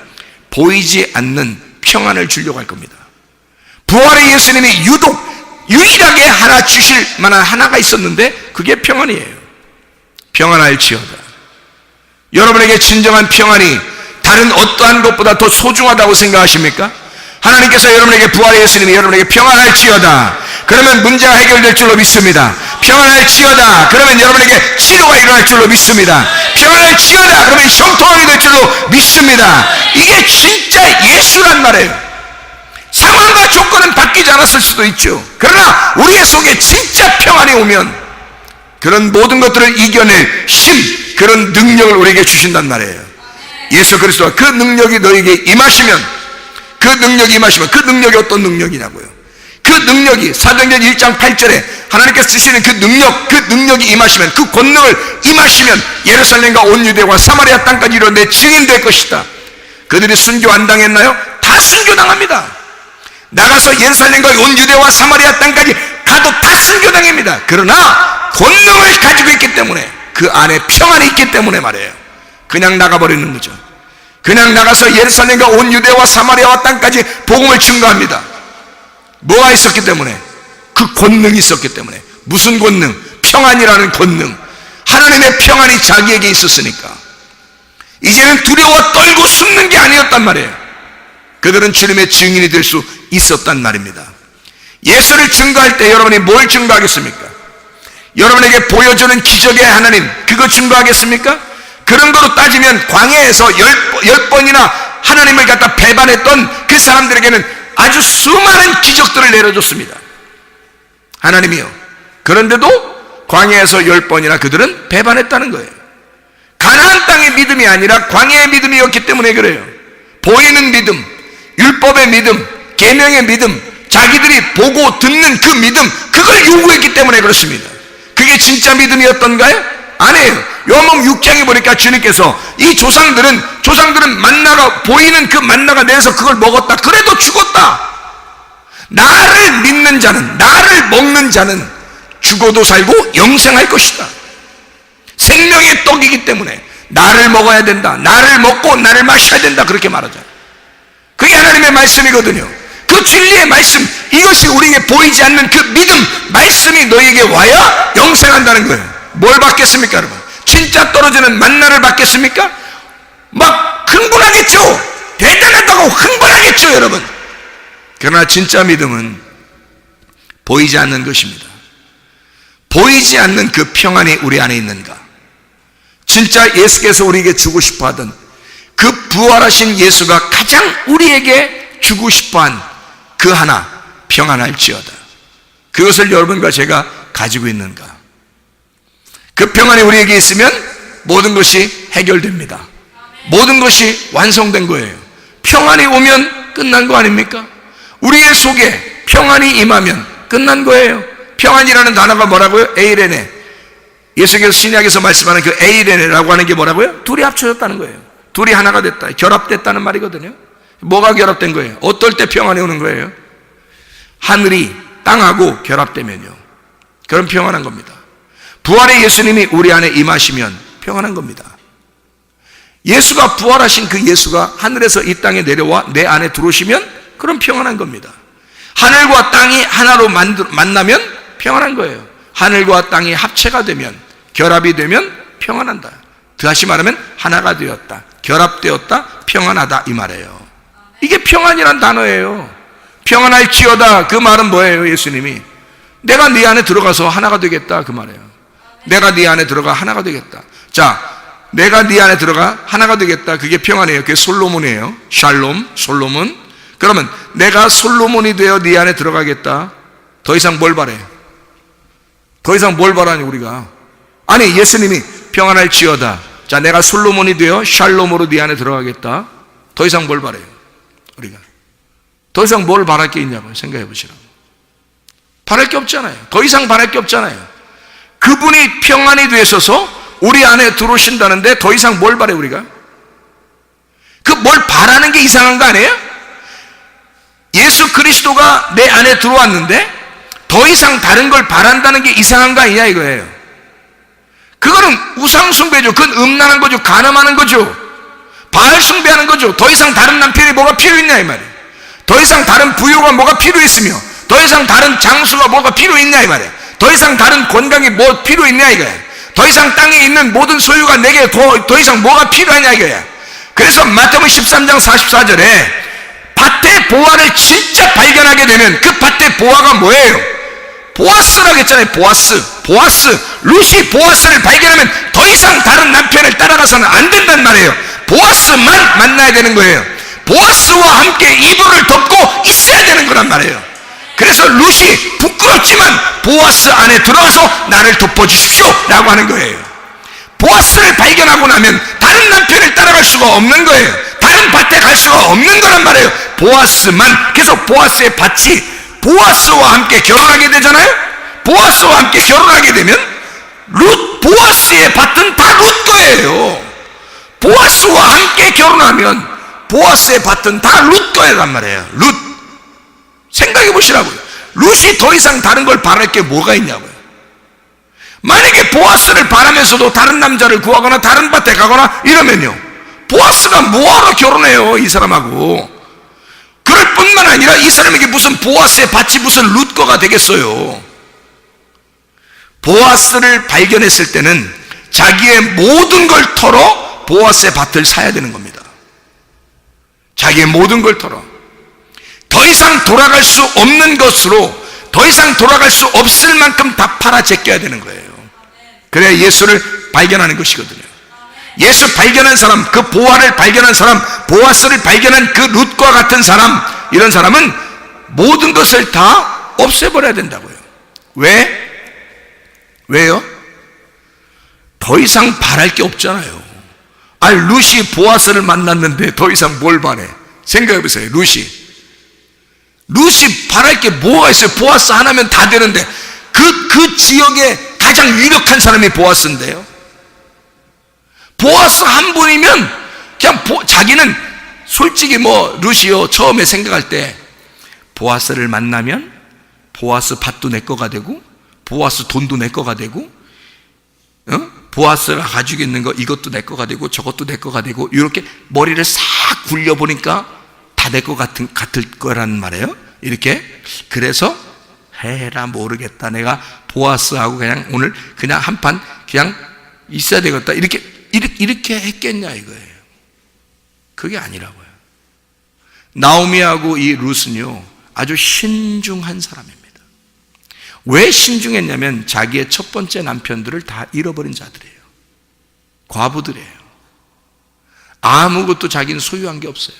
보이지 않는 평안을 주려고 할 겁니다. 부활의 예수님이 유일하게 하나 주실 만한 하나가 있었는데 그게 평안이에요. 평안할지어다. 여러분에게 진정한 평안이 다른 어떠한 것보다 더 소중하다고 생각하십니까? 하나님께서 여러분에게 부활의 예수님이 여러분에게 평안할지어다 그러면 문제가 해결될 줄로 믿습니다. 평안할지어다 그러면 여러분에게 치료가 일어날 줄로 믿습니다. 평안할지어다 그러면 형통하게 될 줄로 믿습니다. 이게 진짜 예수란 말이에요. 상황과 조건은 바뀌지 않았을 수도 있죠. 그러나 우리의 속에 진짜 평안이 오면 그런 모든 것들을 이겨낼 힘, 그런 능력을 우리에게 주신단 말이에요. 예수 그리스도가 그 능력이 너에게 임하시면 그 능력이 어떤 능력이냐고요. 그 능력이 사도행전 1장 8절에 하나님께서 주시는 그 능력이 임하시면, 그 권능을 임하시면 예루살렘과 온 유대와 사마리아 땅까지 이르러 내 증인 될 것이다. 그들이 순교 안 당했나요? 다 순교당합니다. 나가서 예루살렘과 온 유대와 사마리아 땅까지 가도 다 순교당합니다. 그러나 권능을 가지고 있기 때문에, 그 안에 평안이 있기 때문에 말이에요. 그냥 나가버리는 거죠. 그냥 나가서 예루살렘과 온 유대와 사마리아와 땅까지 복음을 증거합니다. 뭐가 있었기 때문에? 그 권능이 있었기 때문에. 무슨 권능? 평안이라는 권능. 하나님의 평안이 자기에게 있었으니까 이제는 두려워 떨고 숨는 게 아니었단 말이에요. 그들은 주님의 증인이 될 수 있었단 말입니다. 예수를 증거할 때 여러분이 뭘 증거하겠습니까? 여러분에게 보여주는 기적의 하나님, 그거 증거하겠습니까? 그런 거로 따지면 광야에서 10번이나 하나님을 갖다 배반했던 그 사람들에게는 아주 수많은 기적들을 내려줬습니다. 하나님이요. 그런데도 광야에서 10번이나 그들은 배반했다는 거예요. 가나안 땅의 믿음이 아니라 광야의 믿음이었기 때문에 그래요. 보이는 믿음, 율법의 믿음, 계명의 믿음, 자기들이 보고 듣는 그 믿음, 그걸 요구했기 때문에 그렇습니다. 그게 진짜 믿음이었던가요? 아니에요. 요한복음 6장에 보니까 주님께서 이 조상들은 만나가, 보이는 그 만나가 내려서 그걸 먹었다. 그래도 죽었다. 나를 믿는 자는, 나를 먹는 자는 죽어도 살고 영생할 것이다. 생명의 떡이기 때문에 나를 먹어야 된다. 나를 먹고 나를 마셔야 된다. 그렇게 말하죠. 그게 하나님의 말씀이거든요. 그 진리의 말씀, 이것이 우리에게 보이지 않는 그 믿음, 말씀이 너에게 와야 영생한다는 거예요. 뭘 받겠습니까, 여러분? 진짜 떨어지는 만나를 받겠습니까? 막 흥분하겠죠. 대단하다고 흥분하겠죠, 여러분. 그러나 진짜 믿음은 보이지 않는 것입니다. 보이지 않는 그 평안이 우리 안에 있는가? 진짜 예수께서 우리에게 주고 싶어하던 그 부활하신 예수가 가장 우리에게 주고 싶어한 그 하나, 평안할지어다. 그것을 여러분과 제가 가지고 있는가? 그 평안이 우리에게 있으면 모든 것이 해결됩니다. 모든 것이 완성된 거예요. 평안이 오면 끝난 거 아닙니까? 우리의 속에 평안이 임하면 끝난 거예요. 평안이라는 단어가 뭐라고요? 에이레네. 예수께서 신약에서 말씀하는 그 에이레네라고 하는 게 뭐라고요? 둘이 합쳐졌다는 거예요. 둘이 하나가 됐다, 결합됐다는 말이거든요. 뭐가 결합된 거예요? 어떨 때 평안이 오는 거예요? 하늘이 땅하고 결합되면요, 그럼 평안한 겁니다. 부활의 예수님이 우리 안에 임하시면 평안한 겁니다. 예수가, 부활하신 그 예수가 하늘에서 이 땅에 내려와 내 안에 들어오시면 그럼 평안한 겁니다. 하늘과 땅이 하나로 만나면 평안한 거예요. 하늘과 땅이 합체가 되면 결합이 되면 평안한다. 다시 말하면 하나가 되었다, 결합되었다, 평안하다 이 말이에요. 이게 평안이란 단어예요. 평안할지어다, 그 말은 뭐예요? 예수님이 내가 네 안에 들어가서 하나가 되겠다 그 말이에요. 내가 네 안에 들어가 하나가 되겠다. 자, 내가 네 안에 들어가 하나가 되겠다, 그게 평안이에요. 그게 솔로몬이에요. 샬롬, 솔로몬. 그러면 내가 솔로몬이 되어 네 안에 들어가겠다. 더 이상 뭘 바래? 더 이상 뭘 바라니 우리가? 아니, 예수님이 평안할지어다, 자, 내가 솔로몬이 되어 샬롬으로 네 안에 들어가겠다. 더 이상 뭘 바래요? 우리가 더 이상 뭘 바랄 게 있냐고요. 생각해 보시라고. 바랄 게 없잖아요. 더 이상 바랄 게 없잖아요. 그분이 평안이 되셔서 우리 안에 들어오신다는데 더 이상 뭘 바래 우리가? 그 뭘 바라는 게 이상한 거 아니에요? 예수 그리스도가 내 안에 들어왔는데 더 이상 다른 걸 바란다는 게 이상한 거 아니냐 이거예요. 그거는 우상 숭배죠. 그건 음란한 거죠. 간음하는 거죠. 바알 숭배하는 거죠. 더 이상 다른 남편이 뭐가 필요 있냐 이 말이에요. 더 이상 다른 부요가 뭐가 필요했으며, 더 이상 다른 장수가 뭐가 필요했냐 이 말이에요. 더 이상 다른 건강이 뭐 필요했냐 이거예요. 더 이상 땅에 있는 모든 소유가 내게 더 이상 뭐가 필요하냐 이거예요. 그래서 마태복음 13장 44절에 밭의 보화를 진짜 발견하게 되면 그 밭의 보화가 뭐예요? 보아스라고 했잖아요. 보아스. 루시 보아스를 발견하면 더 이상 다른 남편을 따라가서는 안 된단 말이에요. 보아스만 만나야 되는 거예요. 보아스와 함께 이불을 덮고 있어야 되는 거란 말이에요. 그래서 루시 부끄럽지만 보아스 안에 들어가서 나를 덮어주십시오 라고 하는 거예요. 보아스를 발견하고 나면 다른 남편을 따라갈 수가 없는 거예요. 다른 밭에 갈 수가 없는 거란 말이에요. 보아스만. 그래서 보아스의 밭이 보아스와 함께 결혼하게 되잖아요. 보아스와 함께 결혼하게 되면 보아스의 밭은 다 룻 거예요. 보아스와 함께 결혼하면 보아스의 밭은 다 룻 거란 말이에요. 룻. 생각해 보시라고요. 룻이 더 이상 다른 걸 바랄 게 뭐가 있냐고요. 만약에 보아스를 바라면서도 다른 남자를 구하거나 다른 밭에 가거나 이러면요, 보아스가 뭐하러 결혼해요 이 사람하고. 그럴 뿐만 아니라 이 사람에게 무슨 보아스의 밭이 무슨 룻거가 되겠어요. 보아스를 발견했을 때는 자기의 모든 걸 털어 보아스의 밭을 사야 되는 겁니다. 자기의 모든 걸 털어. 더 이상 돌아갈 수 없는 것으로, 더 이상 돌아갈 수 없을 만큼 다 팔아 제껴야 되는 거예요. 그래야 예수를 발견하는 것이거든요. 예수 발견한 사람, 그 보화를 발견한 사람, 보아스를 발견한 그 룻과 같은 사람, 이런 사람은 모든 것을 다 없애버려야 된다고요. 왜요? 더 이상 바랄 게 없잖아요. 룻이 보아스를 만났는데 더 이상 뭘 바래? 생각해보세요. 룻이 바랄 게 뭐가 있어요? 보아스 하나면 다 되는데 그 지역에 가장 유력한 사람이 보아스인데요. 보아스 한 분이면 그냥 자기는 솔직히 룻이요, 처음에 생각할 때 보아스를 만나면 보아스 밭도 내 거가 되고 보아스 돈도 내 거가 되고 보아스가 가지고 있는 거 이것도 내 거가 되고 저것도 내 거가 되고, 이렇게 머리를 싹 굴려보니까 다 내 거 같을 거란 말이에요. 이렇게. 그래서 해라 모르겠다, 내가 보아스하고 그냥 오늘 그냥 한판 그냥 있어야 되겠다, 이렇게 했겠냐 이거예요. 그게 아니라고요. 나오미하고 이 룻은요 아주 신중한 사람입니다. 왜 신중했냐면 자기의 첫 번째 남편들을 다 잃어버린 자들이에요. 과부들이에요. 아무것도 자기는 소유한 게 없어요.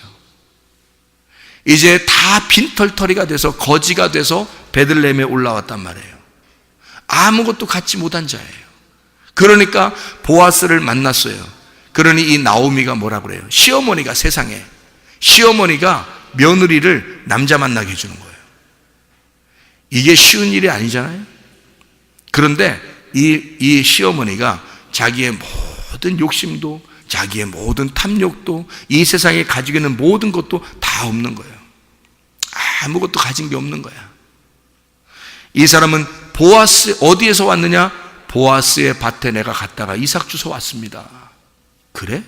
이제 다 빈털터리가 돼서 거지가 돼서 베들레헴에 올라왔단 말이에요. 아무것도 갖지 못한 자예요. 그러니까 보아스를 만났어요. 그러니 이 나오미가 뭐라 그래요? 시어머니가, 세상에 시어머니가 며느리를 남자 만나게 해주는 거예요. 이게 쉬운 일이 아니잖아요. 그런데 이 시어머니가 자기의 모든 욕심도, 자기의 모든 탐욕도, 이 세상에 가지고 있는 모든 것도 다 없는 거예요. 아무것도 가진 게 없는 거야. 이 사람은 보아스, 어디에서 왔느냐? 보아스의 밭에 내가 갔다가 이삭 주워 왔습니다. 그래?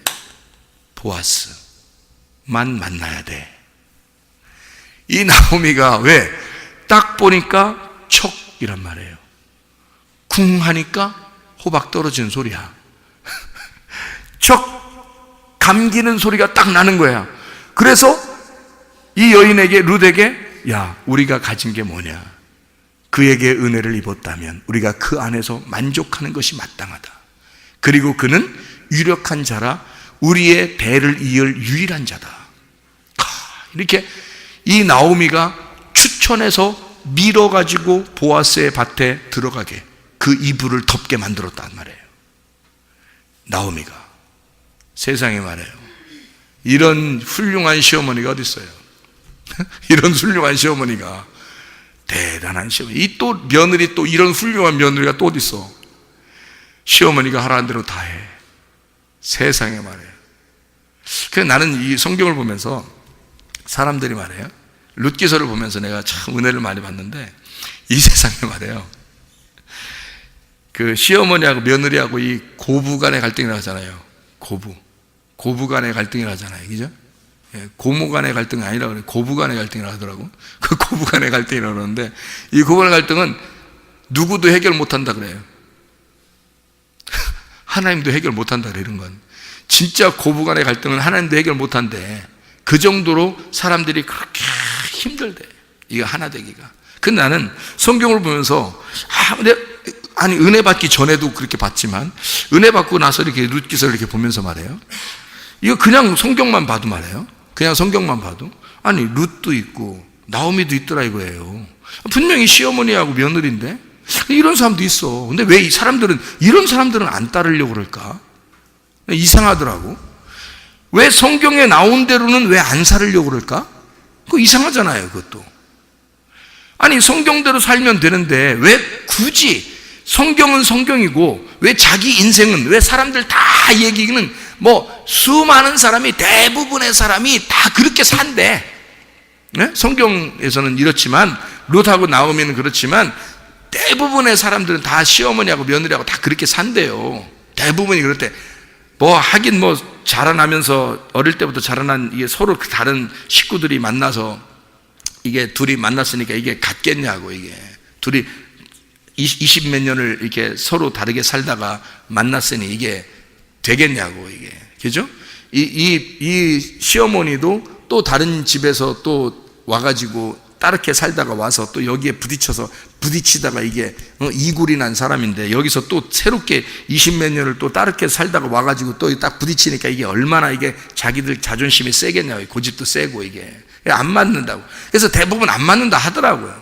보아스만 만나야 돼. 이 나오미가 왜? 딱 보니까 척이란 말이에요. 쿵 하니까 호박 떨어지는 소리야. 척 감기는 소리가 딱 나는 거야. 그래서 이 여인에게, 룻에게, 야, 우리가 가진 게 뭐냐? 그에게 은혜를 입었다면 우리가 그 안에서 만족하는 것이 마땅하다. 그리고 그는 유력한 자라 우리의 대를 이을 유일한 자다. 이렇게 이 나오미가 추천해서 밀어가지고 보아스의 밭에 들어가게, 그 이불을 덮게 만들었단 말이에요. 나오미가. 세상에 말해요, 이런 훌륭한 시어머니가 어디 있어요? 이런 훌륭한 시어머니가, 대단한 시어머니. 이 또 며느리, 또 이런 훌륭한 며느리가 또 어디 있어? 시어머니가 하라는 대로 다 해. 세상에 말해요. 그래서 나는 이 성경을 보면서 사람들이 말해요, 룻기서를 보면서 내가 참 은혜를 많이 받는데, 이 세상에 말해요, 그 시어머니하고 며느리하고 이 고부 간의 갈등이 나잖아요. 고부 간의 갈등이 나잖아요. 그죠? 고모 간의 갈등이 아니라 그래. 고부 간의 갈등이라고 하더라고. 그 고부 간의 갈등이라고 그러는데, 이 고부 간의 갈등은 누구도 해결 못한다 그래요. 하나님도 해결 못한다 그래. 이런 건 진짜 고부 간의 갈등은 하나님도 해결 못한대. 그 정도로 사람들이 그렇게 힘들대, 이거 하나 되기가. 근데 나는 성경을 보면서 은혜 받기 전에도 그렇게 봤지만, 은혜 받고 나서 이렇게 룻기서를 이렇게 보면서 말해요, 이거 그냥 성경만 봐도 말해요, 그냥 성경만 봐도, 아니 룻도 있고 나오미도 있더라 이거예요. 분명히 시어머니하고 며느리인데 이런 사람도 있어. 근데 왜 이런 사람들은 안 따르려고 그럴까? 이상하더라고. 왜 성경에 나온 대로는 왜 안 살으려고 그럴까? 그거 이상하잖아요, 그것도. 아니 성경대로 살면 되는데 왜 굳이, 성경은 성경이고 왜 자기 인생은, 왜 사람들 다 얘기는 뭐 수많은 사람이, 대부분의 사람이 다 그렇게 산대. 네? 성경에서는 이렇지만, 룻하고 나오미는 그렇지만 대부분의 사람들은 다 시어머니하고 며느리하고 다 그렇게 산대요. 대부분이 그렇대. 뭐 하긴 뭐 자라나면서, 어릴 때부터 자라난 이게 서로 다른 식구들이 만나서 이게 둘이 만났으니까 이게 같겠냐고, 이게 둘이 20몇 년을 이렇게 서로 다르게 살다가 만났으니 이게 되겠냐고, 이게. 그죠? 이 시어머니도 또 다른 집에서 또 와가지고 따르게 살다가 와서 또 여기에 부딪히다가 이게 이굴이 난 사람인데, 여기서 또 새롭게 20몇 년을 또 따르게 살다가 와가지고 또 딱 부딪히니까 이게 얼마나 이게 자기들 자존심이 세겠냐고, 고집도 세고, 이게 안 맞는다고. 그래서 대부분 안 맞는다 하더라고요.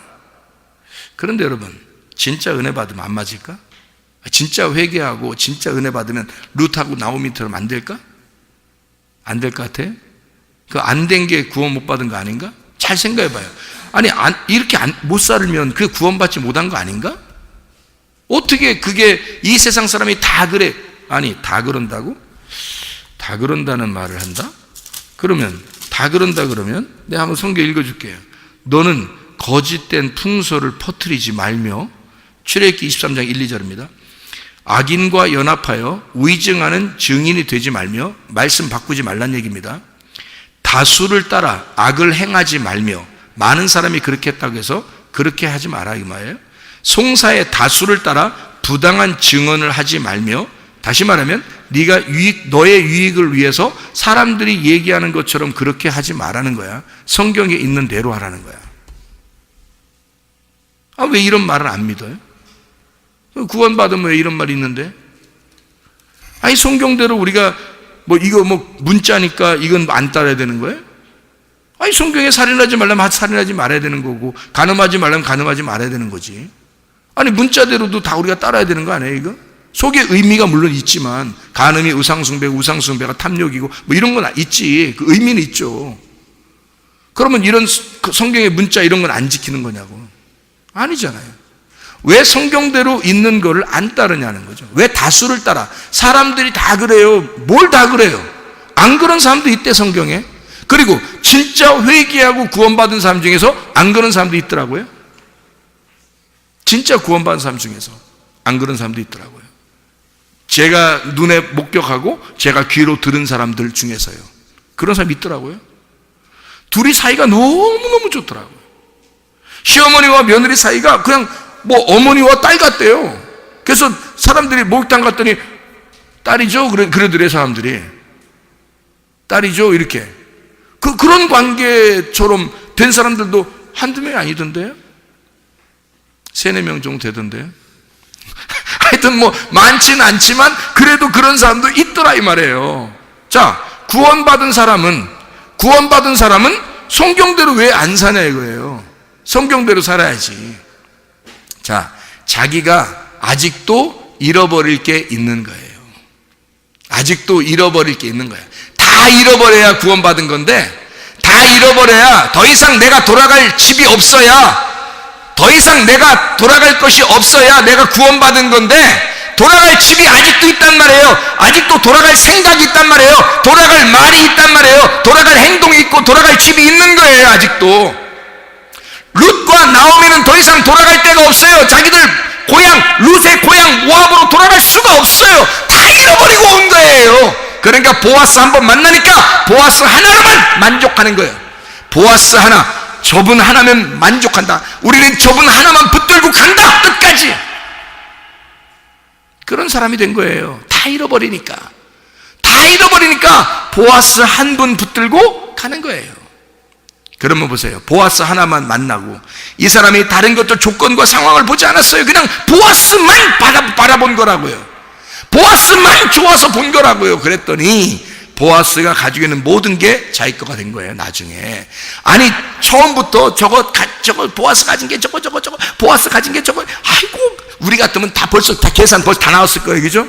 그런데 여러분, 진짜 은혜 받으면 안 맞을까? 진짜 회개하고 진짜 은혜 받으면 룻하고 나오미처럼 안 될까? 안 될 것 같아요? 그 안 된 게 구원 못 받은 거 아닌가? 잘 생각해 봐요. 아니, 이렇게 못 살면 그게 구원받지 못한 거 아닌가? 어떻게 그게 이 세상 사람이 다 그래? 아니, 다 그런다고? 다 그런다는 말을 한다? 그러면, 다 그런다 그러면 내가 한번 성경 읽어줄게요. 너는 거짓된 풍소를 퍼뜨리지 말며, 출애굽기 23장 1, 2절입니다. 악인과 연합하여 위증하는 증인이 되지 말며, 말씀 바꾸지 말란 얘기입니다. 다수를 따라 악을 행하지 말며, 많은 사람이 그렇게 했다고 해서 그렇게 하지 마라 이 말이에요. 송사의 다수를 따라 부당한 증언을 하지 말며, 다시 말하면 너의 유익을 위해서 사람들이 얘기하는 것처럼 그렇게 하지 말라는 거야. 성경에 있는 대로 하라는 거야. 왜 이런 말을 안 믿어요? 구원받으면 왜 이런 말이 있는데? 아니, 성경대로 우리가 이거 문자니까 이건 안 따라야 되는 거예요? 아니, 성경에 살인하지 말라면 살인하지 말아야 되는 거고, 간음하지 말라면 간음하지 말아야 되는 거지. 아니, 문자대로도 다 우리가 따라야 되는 거 아니에요, 이거? 속에 의미가 물론 있지만, 간음이 우상숭배가 탐욕이고, 이런 건 있지. 그 의미는 있죠. 그러면 이런 성경의 문자 이런 건 안 지키는 거냐고. 아니잖아요. 왜 성경대로 있는 거를 안 따르냐는 거죠. 왜 다수를 따라? 사람들이 다 그래요. 뭘 다 그래요? 안 그런 사람도 있대, 성경에. 그리고 진짜 회개하고 구원받은 사람 중에서 안 그런 사람도 있더라고요. 진짜 구원받은 사람 중에서 안 그런 사람도 있더라고요. 제가 눈에 목격하고 제가 귀로 들은 사람들 중에서요. 그런 사람 있더라고요. 둘이 사이가 너무너무 좋더라고요. 시어머니와 며느리 사이가 그냥 어머니와 딸 같대요. 그래서 사람들이 목욕탕 갔더니 딸이죠? 그러더래, 사람들이. 딸이죠? 이렇게. 그런 관계처럼 된 사람들도 한두 명이 아니던데요? 3-4명 정도 되던데요? 하여튼 많지는 않지만 그래도 그런 사람도 있더라, 이 말이에요. 자, 구원받은 사람은 성경대로 왜 안 사냐 이거예요. 성경대로 살아야지. 자, 자기가 아직도 잃어버릴 게 있는 거예요. 아직도 잃어버릴 게 있는 거예요. 다 잃어버려야 구원받은 건데, 다 잃어버려야 더 이상 내가 돌아갈 집이 없어야, 더 이상 내가 돌아갈 것이 없어야 내가 구원받은 건데, 돌아갈 집이 아직도 있단 말이에요. 아직도 돌아갈 생각이 있단 말이에요. 돌아갈 말이 있단 말이에요. 돌아갈 행동이 있고 돌아갈 집이 있는 거예요. 아직도. 룻과 나오미는 더 이상 돌아갈 데가 없어요. 자기들 고향, 룻의 고향 모압으로 돌아갈 수가 없어요. 다 잃어버리고 온 거예요. 그러니까 보아스 한번 만나니까 보아스 하나로만 만족하는 거예요. 보아스 하나, 저분 하나면 만족한다. 우리는 저분 하나만 붙들고 간다, 끝까지. 그런 사람이 된 거예요. 다 잃어버리니까 보아스 한 분 붙들고 가는 거예요. 그러면 보세요. 보아스 하나만 만나고, 이 사람이 다른 것들 조건과 상황을 보지 않았어요. 그냥 보아스만 바라본 거라고요. 보아스만 좋아서 본 거라고요. 그랬더니 보아스가 가지고 있는 모든 게 자기 거가 된 거예요. 나중에. 아니, 처음부터 저거 보아스 가진 게 저거 보아스 가진 게 저거, 아이고, 우리 같으면 벌써 계산 다 나왔을 거예요. 그죠?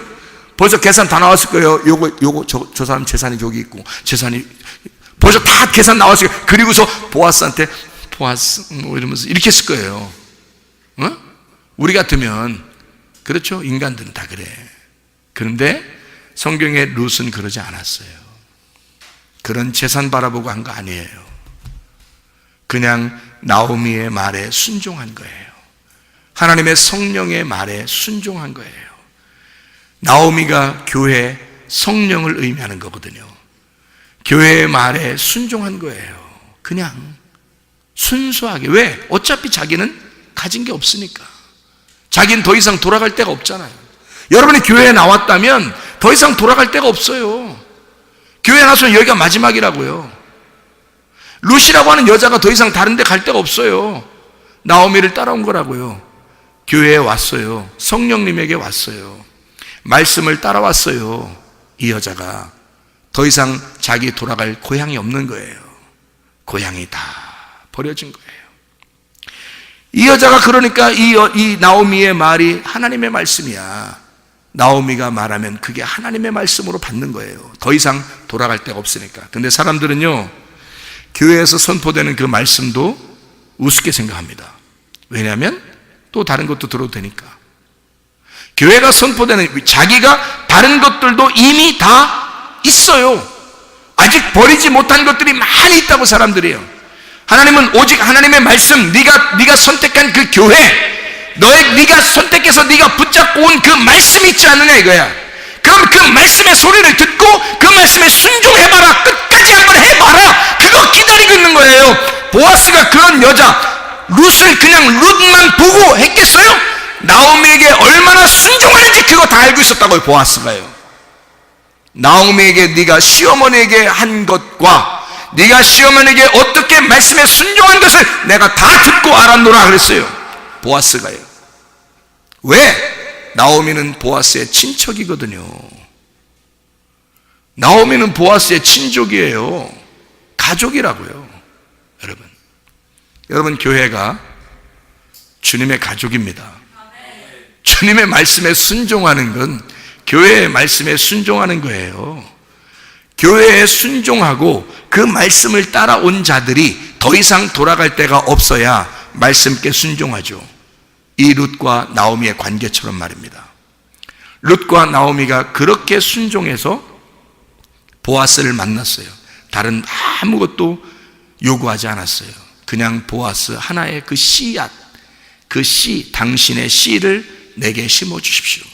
벌써 계산 다 나왔을 거예요. 저 사람 재산이 저기 있고, 재산이 벌써 다 계산 나왔을 거예요. 그리고서 보아스한테 보아스 이러면서 이렇게 했을 거예요. 어? 우리 같으면, 그렇죠? 인간들은 다 그래. 그런데 성경의 룻은 그러지 않았어요. 그런 재산 바라보고 한 거 아니에요. 그냥 나오미의 말에 순종한 거예요. 하나님의 성령의 말에 순종한 거예요. 나오미가 교회 성령을 의미하는 거거든요. 교회의 말에 순종한 거예요. 그냥 순수하게. 왜? 어차피 자기는 가진 게 없으니까. 자기는 더 이상 돌아갈 데가 없잖아요. 여러분이 교회에 나왔다면 더 이상 돌아갈 데가 없어요. 교회에 나서는 여기가 마지막이라고요. 룻이라고 하는 여자가 더 이상 다른 데 갈 데가 없어요. 나오미를 따라온 거라고요. 교회에 왔어요. 성령님에게 왔어요. 말씀을 따라왔어요. 이 여자가 더 이상 자기 돌아갈 고향이 없는 거예요. 고향이 다 버려진 거예요. 이 여자가 그러니까 이 나오미의 말이 하나님의 말씀이야. 나오미가 말하면 그게 하나님의 말씀으로 받는 거예요. 더 이상 돌아갈 데가 없으니까. 근데 사람들은요, 교회에서 선포되는 그 말씀도 우습게 생각합니다. 왜냐하면 또 다른 것도 들어도 되니까. 교회가 선포되는, 자기가 다른 것들도 이미 다 있어요. 아직 버리지 못한 것들이 많이 있다고 사람들이에요. 하나님은 오직 하나님의 말씀, 네가 선택한 그 교회, 네가 선택해서 네가 붙잡고 온 그 말씀이 있지 않느냐 이거야. 그럼 그 말씀의 소리를 듣고 그 말씀에 순종해봐라. 끝까지 한번 해봐라. 그거 기다리고 있는 거예요. 보아스가 그런 여자 룻을 그냥 룻만 보고 했겠어요? 나오미에게 얼마나 순종하는지 그거 다 알고 있었다고요. 보아스가요. 나오미에게 네가 시어머니에게 한 것과 네가 시어머니에게 어떻게 말씀에 순종한 것을 내가 다 듣고 알았노라 그랬어요. 보아스가요. 왜? 나오미는 보아스의 친척이거든요. 나오미는 보아스의 친족이에요. 가족이라고요. 여러분 교회가 주님의 가족입니다. 주님의 말씀에 순종하는 건 교회의 말씀에 순종하는 거예요. 교회에 순종하고 그 말씀을 따라온 자들이 더 이상 돌아갈 데가 없어야 말씀께 순종하죠. 이 룻과 나오미의 관계처럼 말입니다. 룻과 나오미가 그렇게 순종해서 보아스를 만났어요. 다른 아무것도 요구하지 않았어요. 그냥 보아스 하나의 그 씨앗, 그 씨, 당신의 씨를 내게 심어주십시오.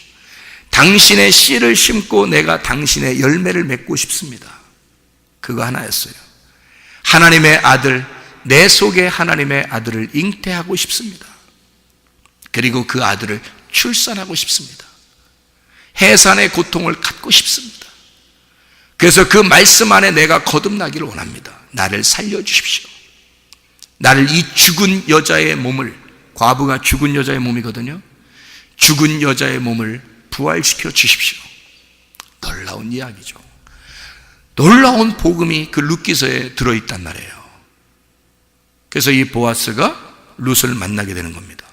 당신의 씨를 심고 내가 당신의 열매를 맺고 싶습니다. 그거 하나였어요. 하나님의 아들, 내 속에 하나님의 아들을 잉태하고 싶습니다. 그리고 그 아들을 출산하고 싶습니다. 해산의 고통을 갖고 싶습니다. 그래서 그 말씀 안에 내가 거듭나기를 원합니다. 나를 살려주십시오. 나를 이 죽은 여자의 몸을, 과부가 죽은 여자의 몸이거든요. 죽은 여자의 몸을 부활시켜 주십시오. 놀라운 이야기죠. 놀라운 복음이 그 룻기서에 들어있단 말이에요. 그래서 이 보아스가 룻을 만나게 되는 겁니다.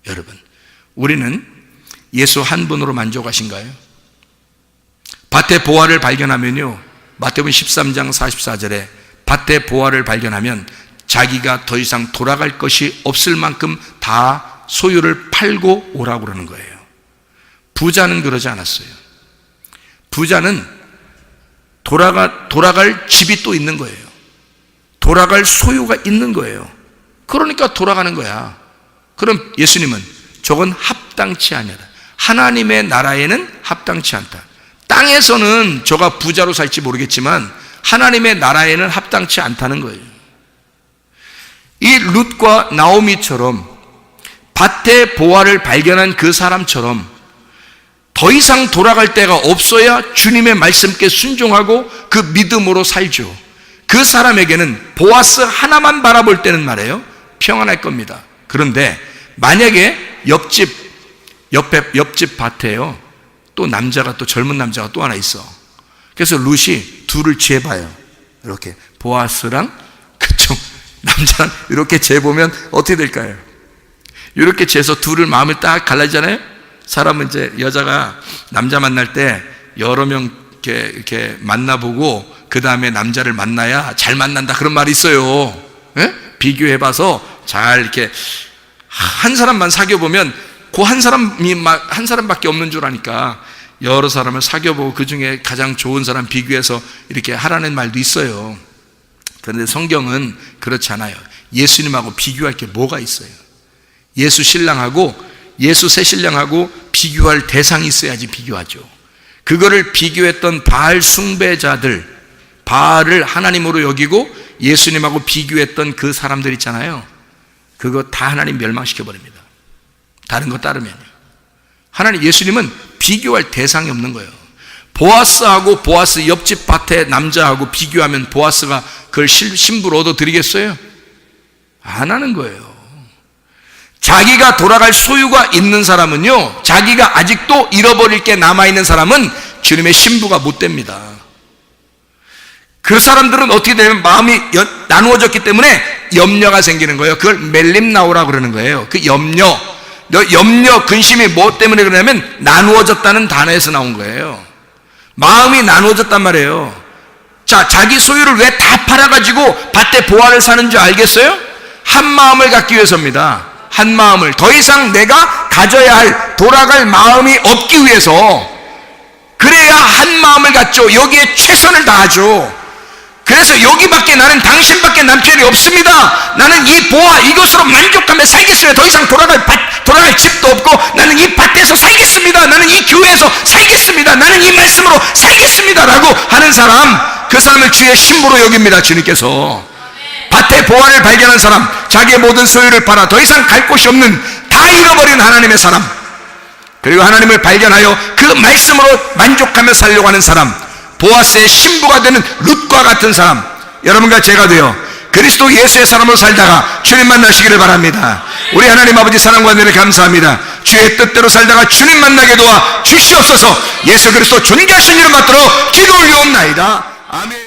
여러분, 우리는 예수 한 분으로 만족하신가요? 밭에 보화를 발견하면요, 마태복음 13장 44절에 밭에 보화를 발견하면 자기가 더 이상 돌아갈 것이 없을 만큼 다 소유를 팔고 오라고 그러는 거예요. 부자는 그러지 않았어요. 부자는 돌아갈 집이 또 있는 거예요. 돌아갈 소유가 있는 거예요. 그러니까 돌아가는 거야. 그럼 예수님은 저건 합당치 아니하다. 하나님의 나라에는 합당치 않다. 땅에서는 저가 부자로 살지 모르겠지만 하나님의 나라에는 합당치 않다는 거예요. 이 룻과 나오미처럼 밭에 보화를 발견한 그 사람처럼 더 이상 돌아갈 데가 없어야 주님의 말씀께 순종하고 그 믿음으로 살죠. 그 사람에게는 보아스 하나만 바라볼 때는 말이에요, 평안할 겁니다. 그런데 만약에 옆집 밭에요, 또 남자가, 또 젊은 남자가 또 하나 있어. 그래서 룻이 둘을 재봐요. 이렇게 보아스랑 그쪽 남자랑 이렇게 재보면 어떻게 될까요? 이렇게 재서 둘을 마음을 딱 갈라지잖아요. 사람은 이제 여자가 남자 만날 때 여러 명 이렇게 만나보고 그 다음에 남자를 만나야 잘 만난다, 그런 말이 있어요. 예? 비교해봐서 잘 이렇게 한 사람만 사귀어보면 그 한 사람밖에 없는 줄 아니까 여러 사람을 사귀어보고 그 중에 가장 좋은 사람 비교해서 이렇게 하라는 말도 있어요. 그런데 성경은 그렇지 않아요. 예수님하고 비교할 게 뭐가 있어요? 예수 신랑하고 예수 새 신랑하고 비교할 대상이 있어야지 비교하죠. 그거를 비교했던 바알 숭배자들, 바알을 하나님으로 여기고 예수님하고 비교했던 그 사람들 있잖아요. 그거 다 하나님 멸망시켜 버립니다. 다른 거 따르면요. 하나님, 예수님은 비교할 대상이 없는 거예요. 보아스하고 보아스 옆집 밭의 남자하고 비교하면 보아스가 그걸 신부로 얻어드리겠어요? 안 하는 거예요. 자기가 돌아갈 소유가 있는 사람은요, 자기가 아직도 잃어버릴 게 남아있는 사람은 주님의 신부가 못 됩니다. 그 사람들은 어떻게 되면 마음이 나누어졌기 때문에 염려가 생기는 거예요. 그걸 멜림나오라고 그러는 거예요. 그 염려, 근심이 뭐 때문에 그러냐면 나누어졌다는 단어에서 나온 거예요. 마음이 나누어졌단 말이에요. 자, 자기 소유를 왜 다 팔아가지고 밭에 보화를 사는 줄 알겠어요? 한 마음을 갖기 위해서입니다. 한 마음을, 더 이상 내가 가져야 할, 돌아갈 마음이 없기 위해서. 그래야 한 마음을 갖죠. 여기에 최선을 다하죠. 그래서 여기밖에, 나는 당신밖에 남편이 없습니다. 나는 이 보화, 이것으로 만족하며 살겠어요. 더 이상 돌아갈 집도 없고 나는 이 밭에서 살겠습니다. 나는 이 교회에서 살겠습니다. 나는 이 말씀으로 살겠습니다 라고 하는 사람, 그 사람을 주의 신부로 여깁니다. 주님께서. 밭에 보화를 발견한 사람, 자기의 모든 소유를 팔아 더 이상 갈 곳이 없는, 다 잃어버린 하나님의 사람, 그리고 하나님을 발견하여 그 말씀으로 만족하며 살려고 하는 사람, 보아스의 신부가 되는 룻과 같은 사람, 여러분과 제가 되어 그리스도 예수의 사람으로 살다가 주님 만나시기를 바랍니다. 우리 하나님 아버지 사랑과 은혜를 감사합니다. 주의 뜻대로 살다가 주님 만나게 도와 주시옵소서. 예수 그리스도 존귀하신 이름 받들어 기도 올려옵나이다. 아멘.